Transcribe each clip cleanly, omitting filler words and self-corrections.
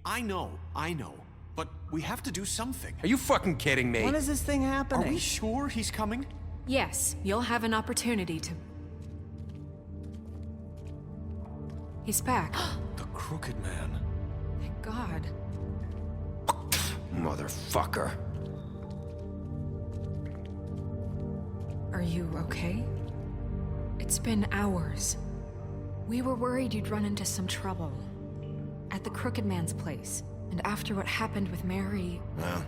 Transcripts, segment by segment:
I know. But we have to do something. Are you fucking kidding me? When is this thing Are happening? we sure he's coming? Yes, you'll have an opportunity to... He's back. The Crooked Man. Thank God. Motherfucker. Are you okay? It's been hours. We were worried you'd run into some trouble. At the Crooked Man's place. And after what happened with Mary... Well,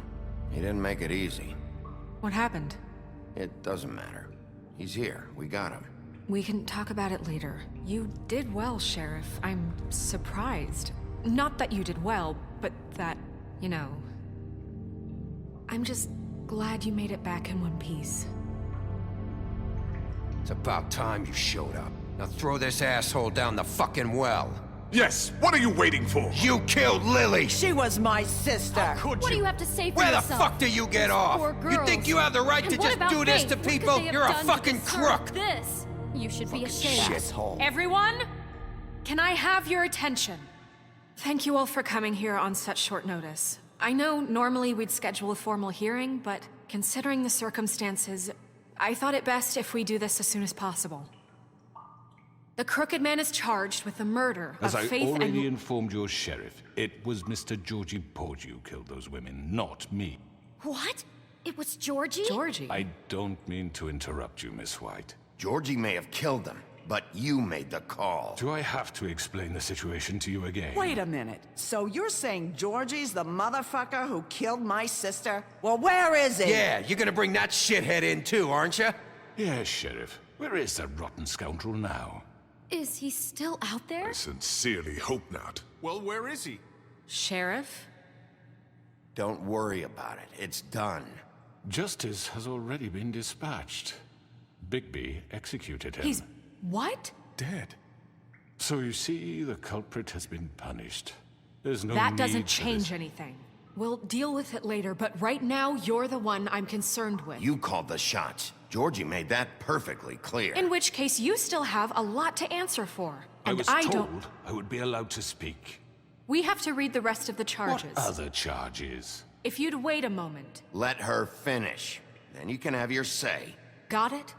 he didn't make it easy. What happened? It doesn't matter. He's here. We got him. We can talk about it later. You did well, Sheriff. I'm surprised. Not that you did well, but that, you know... I'm just glad you made it back in one piece. It's about time you showed up. Now throw this asshole down the fucking well. Yes, what are you waiting for? You killed Lily! She was my sister. How could What do you? you have to say for Where the yourself? fuck do you get Those off? poor You think girls. you have the right And to what just about do this Faith? to What could people? they have You're a done to fucking deserve crook! This. You should be ashamed. Shithole. Everyone, can I have your attention? Thank you all for coming here on such short notice. I know normally we'd schedule a formal hearing, but considering the circumstances, I thought it best if we do this as soon as possible. The Crooked Man is charged with the murder As of I Faith already and... informed your sheriff, it was Mr. Georgie Porgy who killed those women, not me. What? It was Georgie? Georgie. I don't mean to interrupt you, Miss White. Georgie may have killed them, but you made the call. Do I have to explain the situation to you again? Wait a minute. So you're saying Georgie's the motherfucker who killed my sister? Well, where is he? Yeah, you're gonna bring that shithead in too, aren't you? Yes, Sheriff. Where is that rotten scoundrel now? Is he still out there? I sincerely hope not. Well, where is he? Sheriff? Don't worry about it. It's done. Justice has already been dispatched. Bigby executed him. He's... what? Dead. So you see, the culprit has been punished. There's no That need doesn't for change this. anything. We'll deal with it later, but right now, you're the one I'm concerned with. You called the shots. Georgie made that perfectly clear. In which case, you still have a lot to answer for. I And was don't... told I would be allowed to speak. We have to read the rest of the charges. What other charges? If you'd wait a moment. Let her finish. Then you can have your say. Got it?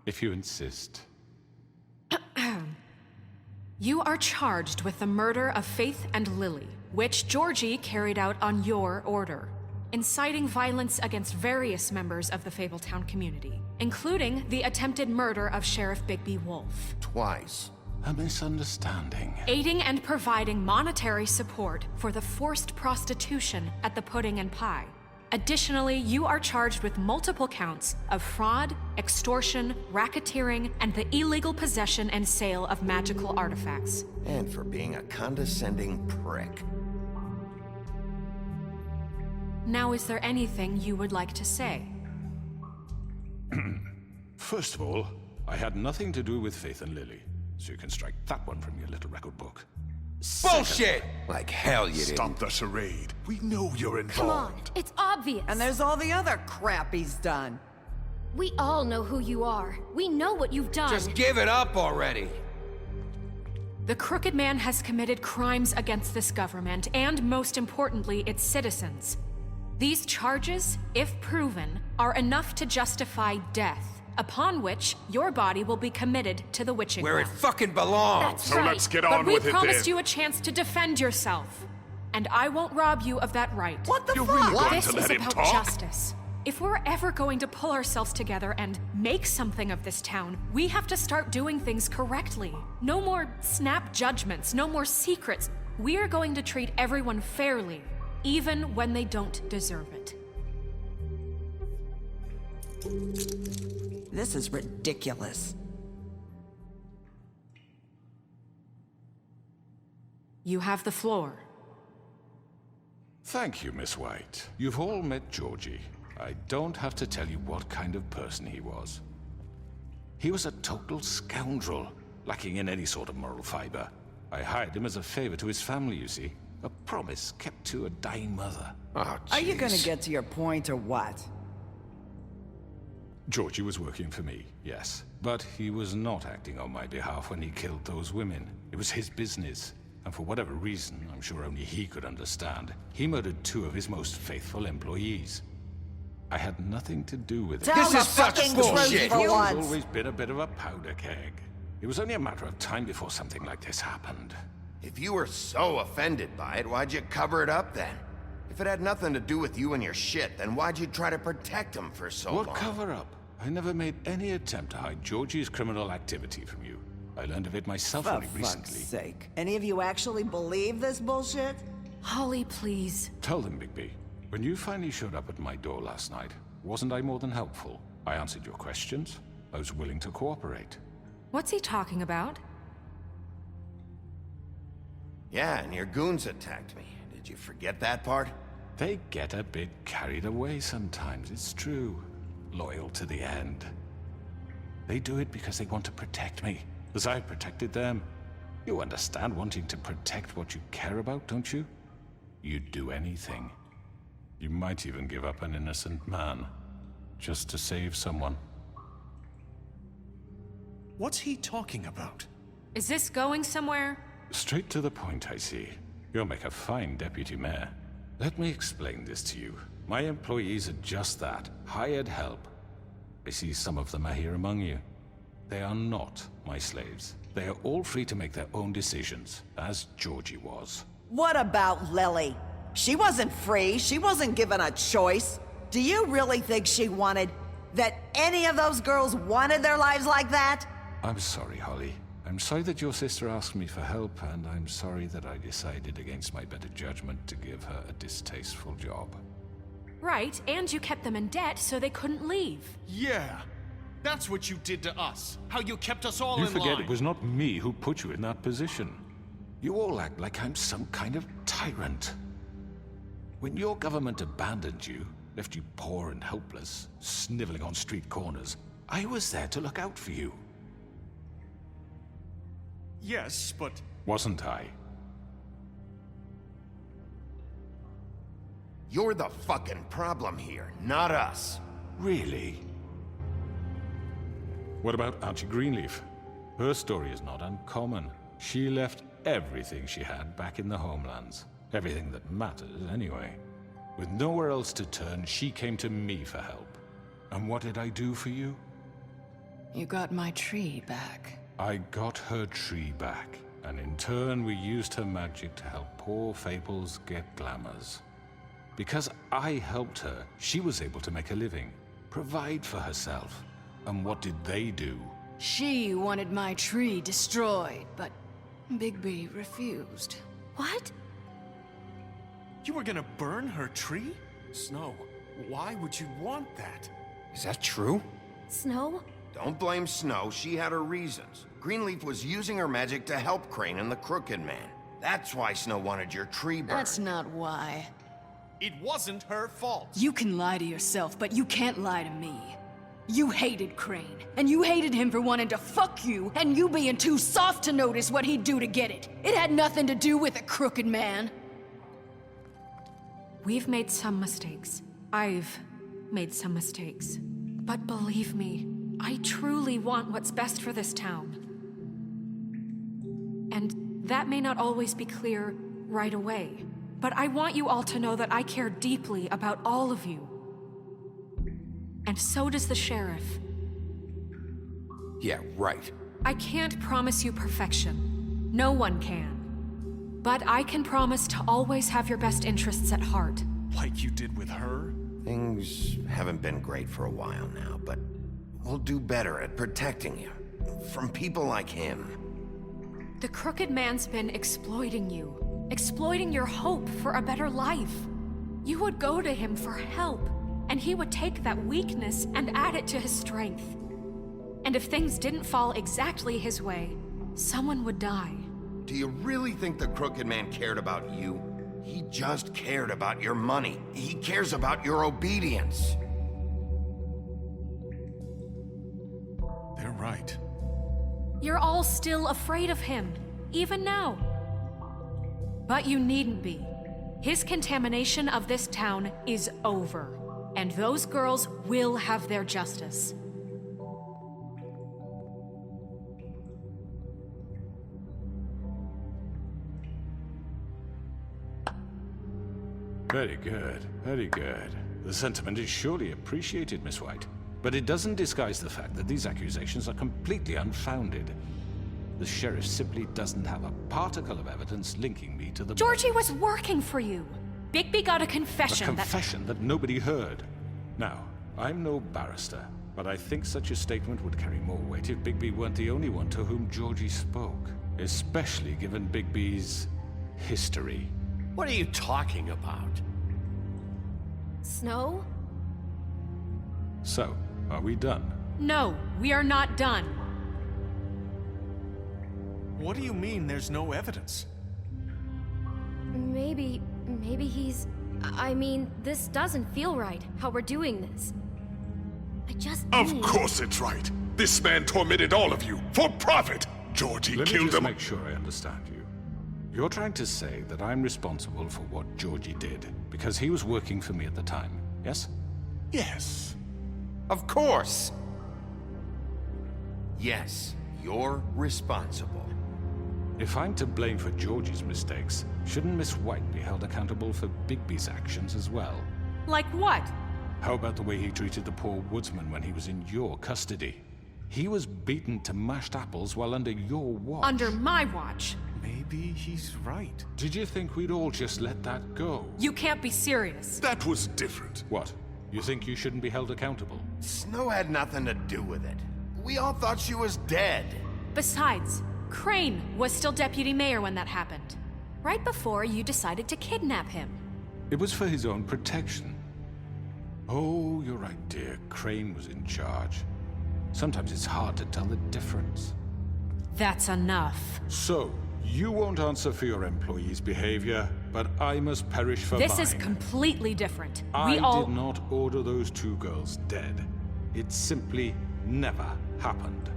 If you insist. You are charged with the murder of Faith and Lily, which Georgie carried out on your order, inciting violence against various members of the Fabletown community, including the attempted murder of Sheriff Bigby Wolf, Twice. A misunderstanding. aiding and providing monetary support for the forced prostitution at the Pudding and Pie. Additionally, you are charged with multiple counts of fraud, extortion, racketeering, and the illegal possession and sale of magical artifacts. And for being a condescending prick. Now, is there anything you would like to say? First of all, I had nothing to do with Faith and Lily, so you can strike that one from your little record book. Bullshit! Like hell you Stop didn't. the charade. We know you're Come on, involved. it's obvious. And there's all the other crap he's done. We all know who you are. We know what you've done. Just give it up already. The Crooked Man has committed crimes against this government and, most importantly, its citizens. These charges, if proven, are enough to justify death, upon which your body will be committed to the witching Where it well. fucking belongs. That's So right. let's get But on we with it promised then. you a chance to defend yourself, and I won't rob you of that right. What the You're fuck? really going This to is let him about talk? justice. If we're ever going to pull ourselves together and make something of this town, we have to start doing things correctly. No more snap judgments, no more secrets. We are going to treat everyone fairly, even when they don't deserve it. This is ridiculous. You have the floor. Thank you, Miss White. You've all met Georgie. I don't have to tell you what kind of person he was. He was a total scoundrel, lacking in any sort of moral fiber. I hired him as a favor to his family, you see. A promise kept to a dying mother. Oh, Are you gonna jeez. get to your point or what? Georgie was working for me, yes. But he was not acting on my behalf when he killed those women. It was his business. and for whatever reason, I'm sure only he could understand, he murdered 2 of his most faithful employees. I had nothing to do with it. Tell This the is such fucking bullshit. truth for He's once. always been a bit of a powder keg. It was only a matter of time before something like this happened. If you were so offended by it, why'd you cover it up then? If it had nothing to do with you and your shit, then why'd you try to protect him for so long? What cover-up? I never made any attempt to hide Georgie's criminal activity from you. I learned of it myself For only fuck's recently. sake. Any of you actually believe this bullshit? Holly, please. Tell them, Bigby. When you finally showed up at my door last night, wasn't I more than helpful? I answered your questions. I was willing to cooperate. What's he talking about? Yeah, and your goons attacked me. Did you forget that part? They get a bit carried away sometimes, it's true. Loyal to the end. They do it because they want to protect me, as I protected them. You understand wanting to protect what you care about, don't you? You'd do anything. You might even give up an innocent man, just to save someone. What's he talking about? Is this going somewhere? Straight to the point, I see. You'll make a fine deputy mayor. Let me explain this to you. My employees are just that, hired help. I see some of them are here among you. They are not my slaves. They are all free to make their own decisions, as Georgie was. What about Lily? She wasn't free. She wasn't given a choice. Do you really think she wanted... that any of those girls wanted their lives like that? I'm sorry, Holly. I'm sorry that your sister asked me for help, and I'm sorry that I decided against my better judgment to give her a distasteful job. Right, and you kept them in debt so they couldn't leave. Yeah, that's what you did to us. How you kept us all You in forget line. it was not me who put you in that position. You all act like I'm some kind of tyrant. When your government abandoned you, left you poor and helpless, sniveling on street corners, I was there to look out for you. Yes, but... Wasn't I? You're the fucking problem here, not us. Really? What about Auntie Greenleaf? Her story is not uncommon. She left everything she had back in the homelands. Everything that matters, anyway. With nowhere else to turn, she came to me for help. And what did I do for you? You got my tree back. I got her tree back, and in turn we used her magic to help poor Fables get glamours. Because I helped her, she was able to make a living, provide for herself. And what did they do? She wanted my tree destroyed, but Bigby refused. What? You were gonna burn her tree? Snow, why would you want that? Is that true? Snow? Don't blame Snow, she had her reasons. Greenleaf was using her magic to help Crane and the Crooked Man. That's why Snow wanted your tree burned. That's not why. It wasn't her fault. You can lie to yourself, but you can't lie to me. You hated Crane, and you hated him for wanting to fuck you, and you being too soft to notice what he'd do to get it. It had nothing to do with a Crooked Man. We've made some mistakes. I've made some mistakes. But believe me, I truly want what's best for this town. And that may not always be clear right away. But I want you all to know that I care deeply about all of you. And so does the sheriff. Yeah, right. I can't promise you perfection. No one can. But I can promise to always have your best interests at heart. Like you did with her? Things haven't been great for a while now, but we'll do better at protecting you. From people like him. The Crooked Man's been exploiting you. Exploiting your hope for a better life. You would go to him for help, and he would take that weakness and add it to his strength. And if things didn't fall exactly his way, someone would die. Do you really think the Crooked Man cared about you? He just cared about your money. He cares about your obedience. They're right. You're all still afraid of him, even now. But you needn't be. His contamination of this town is over, and those girls will have their justice. Very good, very good. The sentiment is surely appreciated, Miss White. But it doesn't disguise the fact that these accusations are completely unfounded. The sheriff simply doesn't have a particle of evidence linking me to the... Georgie was working for you. Bigby got a A confession confession that nobody heard. Now, I'm no barrister, but I think such a statement would carry more weight if Bigby weren't the only one to whom Georgie spoke. Especially given Bigby's history. What are you talking about? Snow? So, are we done? No, we are not done. What do you mean there's no evidence? Maybe he's... I mean, this doesn't feel right, how we're doing this. I just Of need... course it's right. This man tormented all of you for profit. Georgie Let me killed just them. make sure I understand you. You're trying to say that I'm responsible for what Georgie did because he was working for me at the time, yes? Yes. Of course! Yes, you're responsible. If I'm to blame for Georgie's mistakes, shouldn't Miss White be held accountable for Bigby's actions as well? Like what? How about the way he treated the poor woodsman when he was in your custody? He was beaten to mashed apples while under your watch. Under my watch. Maybe he's right. Did you think we'd all just let that go? You can't be serious. That was different. What? You think you shouldn't be held accountable? Snow had nothing to do with it. We all thought she was dead. Besides, Crane was still deputy mayor when that happened. Right before you decided to kidnap him. It was for his own protection. Oh, you're right, dear. Crane was in charge. Sometimes it's hard to tell the difference. That's enough. So, you won't answer for your employees' behavior, but I must perish for This mine. is completely different. I We all... did not order those two girls dead. It simply never happened.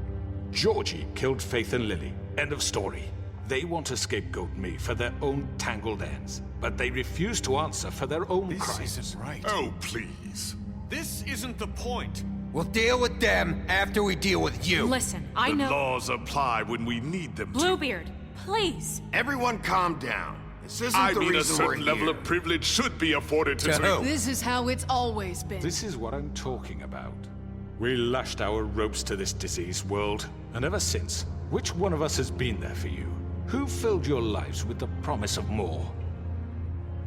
Georgie killed Faith and Lily. End of story. They want to scapegoat me for their own tangled ends, but they refuse to answer for their own This crimes. isn't right. Oh, please. This isn't the point. We'll deal with them after we deal with you. Listen, I The know... laws apply when we need them to. Bluebeard, please. Everyone calm down. This isn't I the mean, a reason we're certain level here. of privilege should be afforded to... To who? This is how it's always been. This is what I'm talking about. We lashed our ropes to this diseased world, and ever since, which one of us has been there for you? Who filled your lives with the promise of more?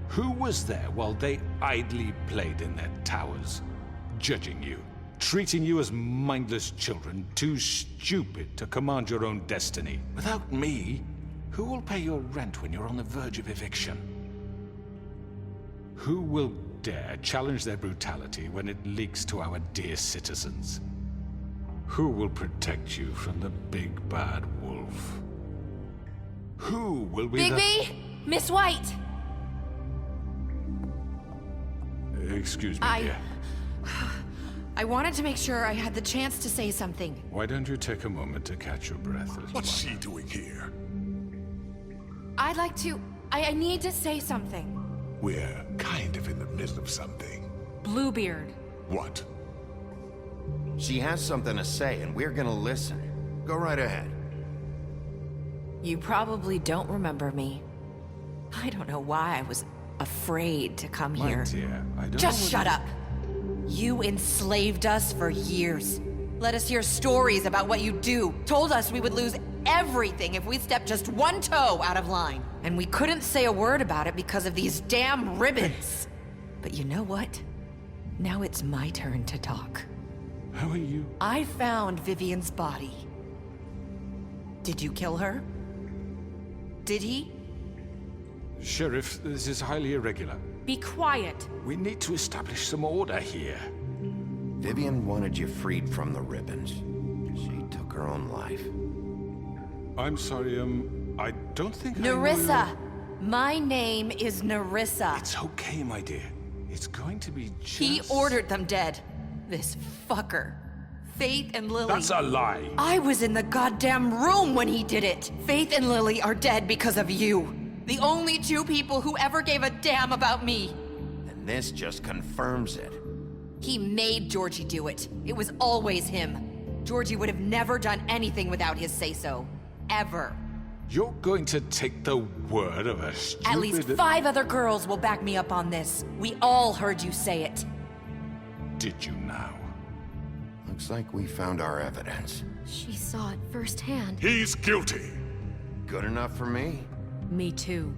Who was there while they idly played in their towers, judging you, treating you as mindless children, too stupid to command your own destiny? Without me, who will pay your rent when you're on the verge of eviction? Who will dare challenge their brutality when it leaks to our dear citizens? Who will protect you from the big bad wolf? Who will be Bigby! Miss White! Excuse me, dear. I wanted to make sure I had the chance to say something. Why don't you take a moment to catch your breath, little What's one? she doing here? I'd like to... I need to say something. We're kind of in the middle of something. Bluebeard. What? She has something to say, and we're gonna listen. Go right ahead. You probably don't remember me. I don't know why I was afraid to come My here. dear, I don't Just know what shut up! You enslaved us for years. Let us hear stories about what you do. Told us we would lose everything if we stepped just one toe out of line. And we couldn't say a word about it because of these damn ribbons. But you know what? Now it's my turn to talk. How are you? I found Vivian's body. Did you kill her? Did he? Sheriff, this is highly irregular. Be quiet. We need to establish some order here. Vivian wanted you freed from the ribbons. She took her own life. I'm sorry, I don't think I know Nerissa! you. My name is Nerissa. It's okay, my dear. It's going to be just... He ordered them dead. This fucker. Faith and Lily. That's a lie. I was in the goddamn room when he did it. Faith and Lily are dead because of you. The only two people who ever gave a damn about me. And this just confirms it. He made Georgie do it. It was always him. Georgie would have never done anything without his say-so. Ever. You're going to take the word of a stupid... At least 5 other girls will back me up on this. We all heard you say it. Did you now? Looks like we found our evidence. She saw it firsthand. He's guilty. Good enough for me? Me too.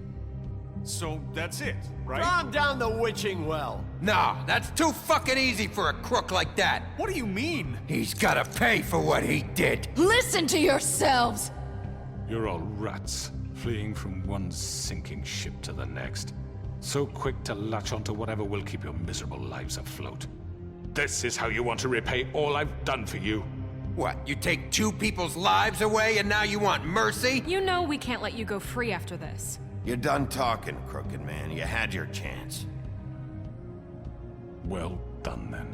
So that's it, right? Calm down the witching well. Nah, that's too fucking easy for a crook like that. What do you mean? He's gotta pay for what he did. Listen to yourselves! You're all rats, fleeing from one sinking ship to the next. So quick to latch onto whatever will keep your miserable lives afloat. This is how you want to repay all I've done for you? What, you take 2 people's lives away and now you want mercy? You know we can't let you go free after this. You're done talking, crooked man. You had your chance. Well done, then.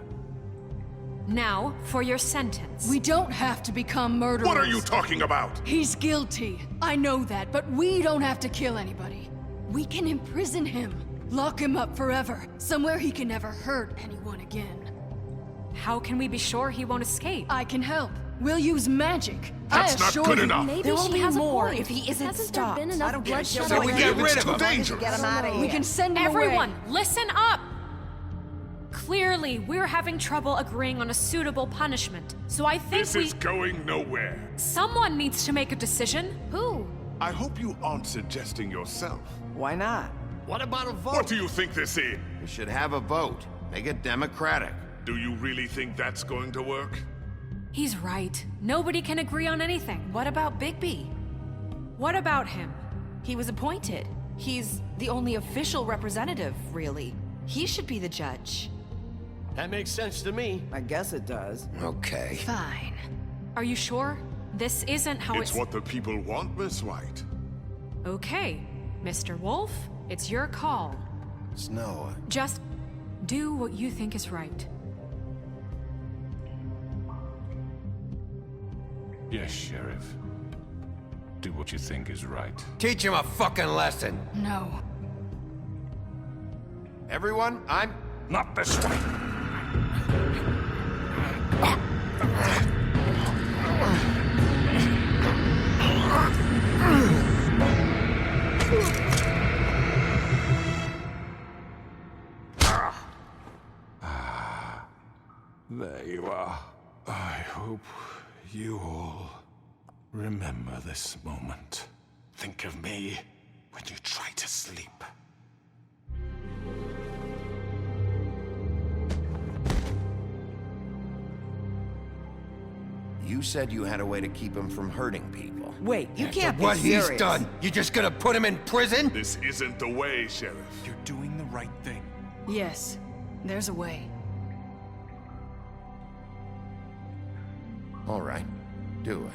Now, for your sentence. We don't have to become murderers. What are you talking about? He's guilty. I know that, but we don't have to kill anybody. We can imprison him. Lock him up forever. Somewhere he can never hurt anyone again. How can we be sure he won't escape? I can help. We'll use magic. That's I not assure good you. enough. Maybe There will she be has more a point. if he isn't Hasn't stopped. there been I enough don't give a bloodshed shit So what we you get do. rid of him. It's too dangerous. Get him out of here. We can send him Everyone, away. listen up! Clearly, we're having trouble agreeing on a suitable punishment, so I think This is going nowhere. someone needs to make a decision. Who? I hope you aren't suggesting yourself. Why not? What about a vote? What do you think this is? We should have a vote. Make it democratic. Do you really think that's going to work? He's right. Nobody can agree on anything. What about Bigby? What about him? He was appointed. He's the only official representative, really. He should be the judge. That makes sense to me. I guess it does. Okay. Fine. Are you sure? This isn't how It's what the people want, Miss White. Okay, Mr. Wolf, it's your call. Snow, Just do what you think is right. Yes, Sheriff. Do what you think is right. Teach him a fucking lesson. No. everyone, I'm... Not this way! There you are. I hope you all remember this moment. Think of me when you try to sleep. You said you had a way to keep him from hurting people. Wait, you can't be What serious. he's done, you just gonna put him in prison? This isn't the way, Sheriff. You're doing the right thing. Yes, there's a way. All right, do it.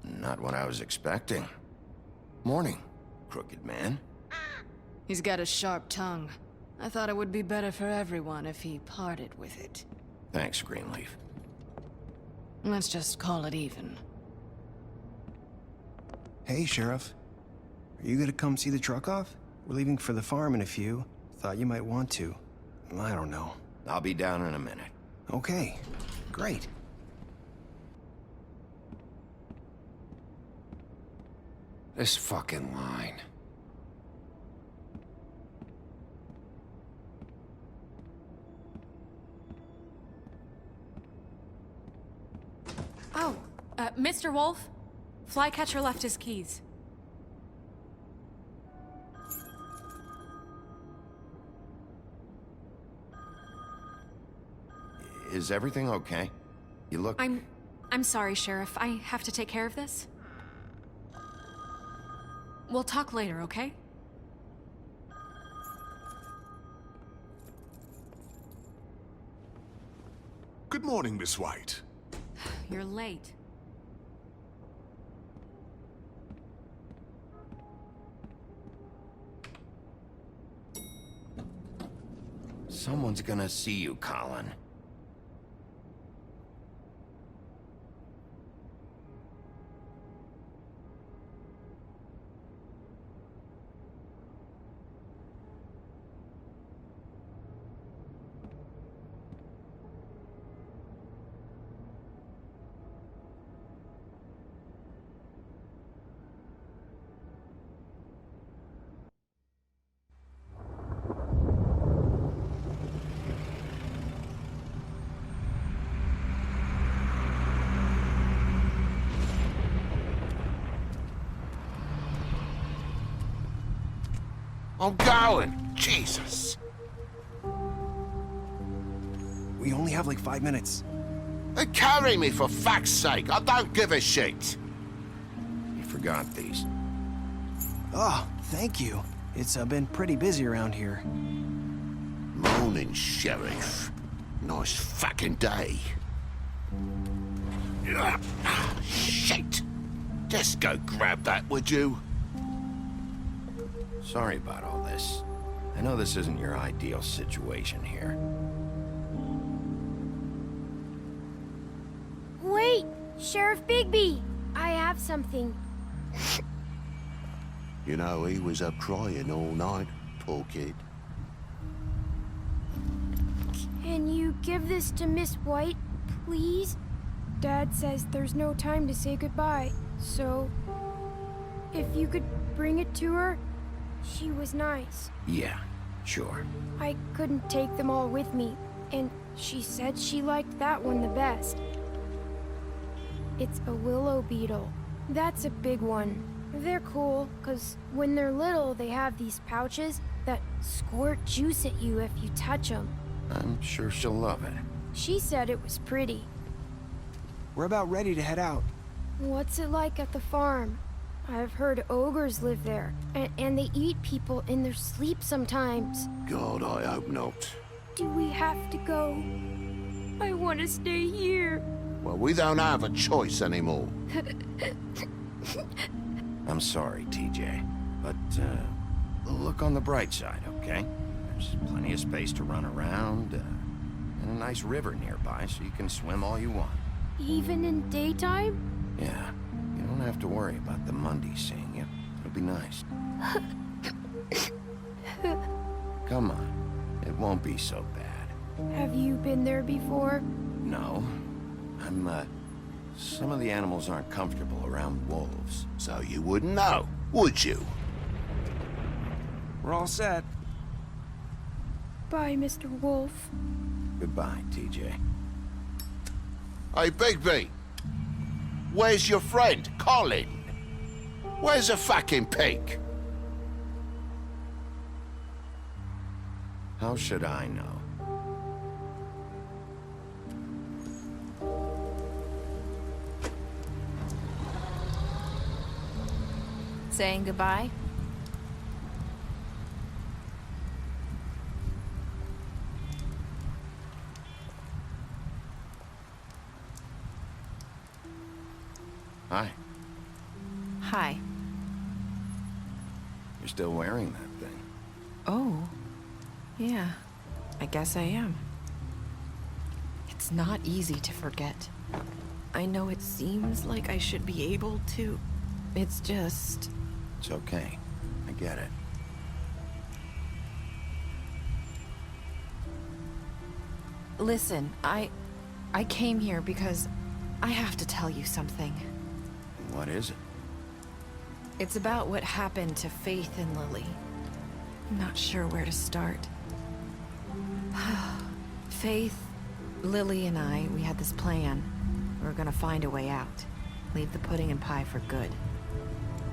Not what I was expecting. Morning, crooked man. He's got a sharp tongue. I thought it would be better for everyone if he parted with it. Thanks, Greenleaf. Let's just call it even. Hey, Sheriff. Are you gonna come see the truck off? We're leaving for the farm in a few. Thought you might want to. I don't know. I'll be down in a minute. Okay, great. This fucking line. Oh, Mr. Wolf, Flycatcher left his keys. Is everything okay? You look... I'm sorry, Sheriff. I have to take care of this. We'll talk later, okay? Good morning, Miss White. You're late. Someone's gonna see you, Colin. I'm going. Jesus. We only have like 5 minutes. They carry me for fuck's sake. I don't give a shit. You forgot these. Oh, thank you. It's been pretty busy around here. Morning, Sheriff. Nice fucking day. Shit. Just go grab that, would you? Sorry about all this. I know this isn't your ideal situation here. Wait! Sheriff Bigby! I have something. You know, he was up crying all night, poor kid. Can you give this to Miss White, please? Dad says there's no time to say goodbye, so... if you could bring it to her, she was nice. Yeah, sure. I couldn't take them all with me, and she said she liked that one the best. It's a willow beetle. That's a big one. They're cool, 'cause when they're little, they have these pouches that squirt juice at you if you touch them. I'm sure she'll love it. She said it was pretty. We're about ready to head out. What's it like at the farm? I've heard ogres live there, and they eat people in their sleep sometimes. God, I hope not. Do we have to go? I want to stay here. Well, we don't have a choice anymore. I'm sorry, TJ. But, look on the bright side, okay? There's plenty of space to run around, and a nice river nearby so you can swim all you want. Even in daytime? Yeah. You don't have to worry about the Mundies seeing you. It'll be nice. Come on. It won't be so bad. Have you been there before? No. Some of the animals aren't comfortable around wolves. So you wouldn't know, would you? We're all set. Bye, Mr. Wolf. Goodbye, TJ. Hey, Bigby. Where's your friend, Colin? Where's the fucking pig? How should I know? Saying goodbye? Hi. Hi. You're still wearing that thing. Oh. Yeah. I guess I am. It's not easy to forget. I know it seems like I should be able to. It's just... It's okay. I get it. Listen, I came here because I have to tell you something. What is it? It's about what happened to Faith and Lily. I'm not sure where to start. Faith, Lily, and I, we had this plan. We were gonna find a way out. Leave the pudding and pie for good.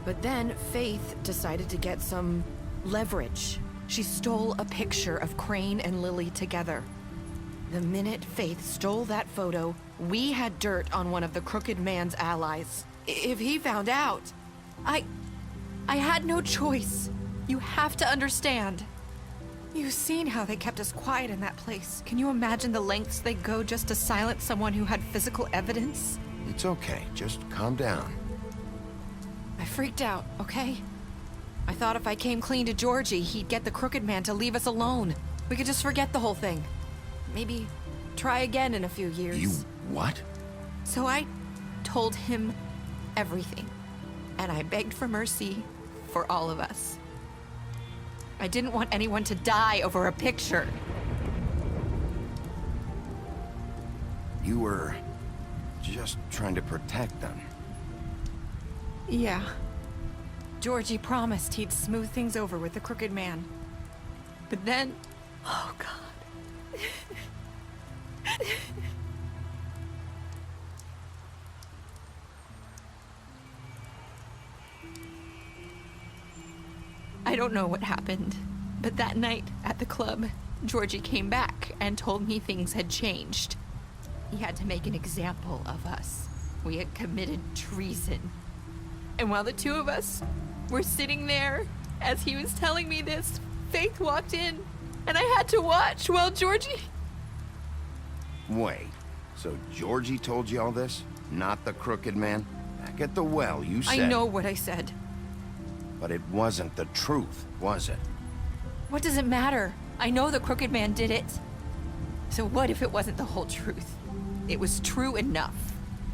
But then Faith decided to get some leverage. She stole a picture of Crane and Lily together. The minute Faith stole that photo, we had dirt on one of the Crooked Man's allies. If he found out, I had no choice. You have to understand. You've seen how they kept us quiet in that place. Can you imagine the lengths they go just to silence someone who had physical evidence? It's okay. Just calm down. I freaked out, okay? I thought if I came clean to Georgie, he'd get the Crooked Man to leave us alone. We could just forget the whole thing. Maybe try again in a few years. You what? So I told him everything. And I begged for mercy for all of us. I didn't want anyone to die over a picture. You were just trying to protect them. Yeah. Georgie promised he'd smooth things over with the Crooked Man. But then... Oh, God. I don't know what happened, but that night at the club, Georgie came back and told me things had changed. He had to make an example of us. We had committed treason. And while the two of us were sitting there, as he was telling me this, Faith walked in, and I had to watch while Georgie... Wait, so Georgie told you all this? Not the Crooked Man? Back at the well, you said... I know what I said. But it wasn't the truth, was it? What does it matter? I know the Crooked Man did it. So what if it wasn't the whole truth? It was true enough.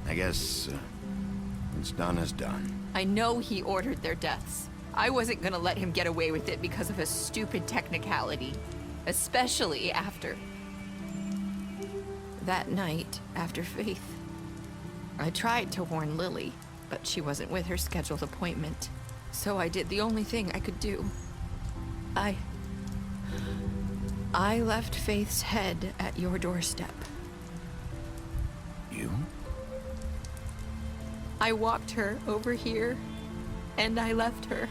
I guess... what's done is done. I know he ordered their deaths. I wasn't gonna let him get away with it because of a stupid technicality. Especially after... that night, after Faith. I tried to warn Lily, but she wasn't with her scheduled appointment. So I did the only thing I could do. I left Faith's head at your doorstep. You? I walked her over here, and I left her.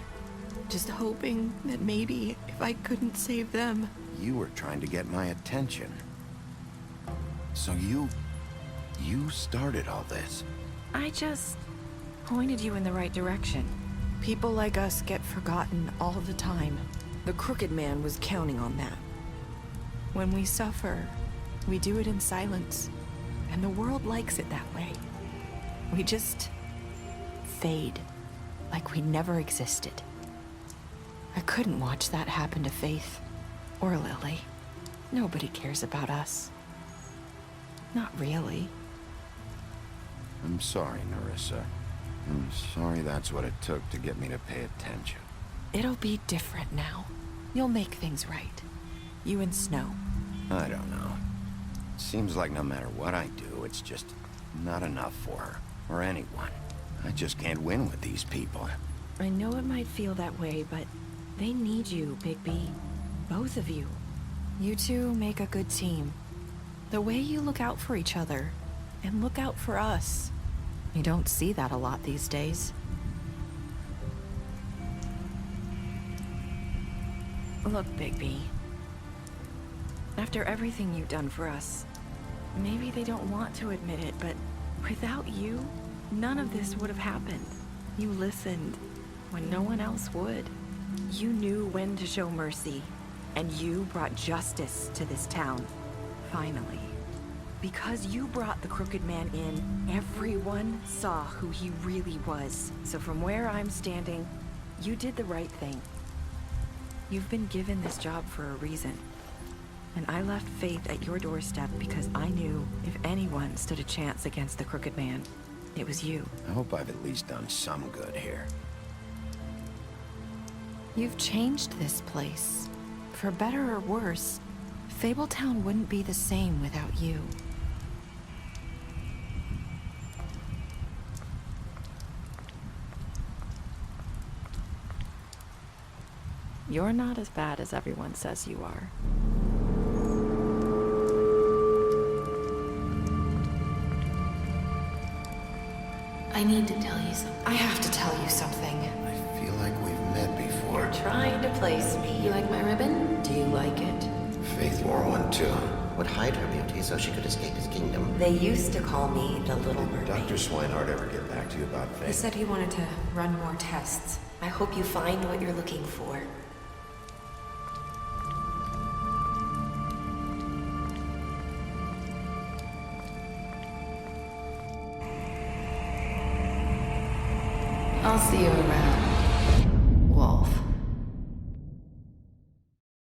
Just hoping that maybe if I couldn't save them... You were trying to get my attention. So you started all this. I just pointed you in the right direction. People like us get forgotten all the time. The Crooked Man was counting on that. When we suffer, we do it in silence. And the world likes it that way. We just fade, like we never existed. I couldn't watch that happen to Faith, or Lily. Nobody cares about us. Not really. I'm sorry, Nerissa. I'm sorry that's what it took to get me to pay attention. It'll be different now. You'll make things right. You and Snow. I don't know. Seems like no matter what I do, it's just not enough for her, or anyone. I just can't win with these people. I know it might feel that way, but they need you, Bigby. Both of you. You two make a good team. The way you look out for each other, and look out for us. You don't see that a lot these days. Look, Bigby. After everything you've done for us, maybe they don't want to admit it, but without you, none of this would have happened. You listened when no one else would. You knew when to show mercy, and you brought justice to this town. Finally. Because you brought the Crooked Man in, everyone saw who he really was. So from where I'm standing, you did the right thing. You've been given this job for a reason. And I left Faith at your doorstep because I knew if anyone stood a chance against the Crooked Man, it was you. I hope I've at least done some good here. You've changed this place. For better or worse, Fabletown wouldn't be the same without you. You're not as bad as everyone says you are. I need to tell you something. I have to tell you something. I feel like we've met before. You're trying to place me. You like my ribbon? Do you like it? Faith wore one too. Would hide her beauty so she could escape his kingdom. They used to call me the Little Mermaid. Dr. Swinehart ever get back to you about Faith? He said he wanted to run more tests. I hope you find what you're looking for. See you around.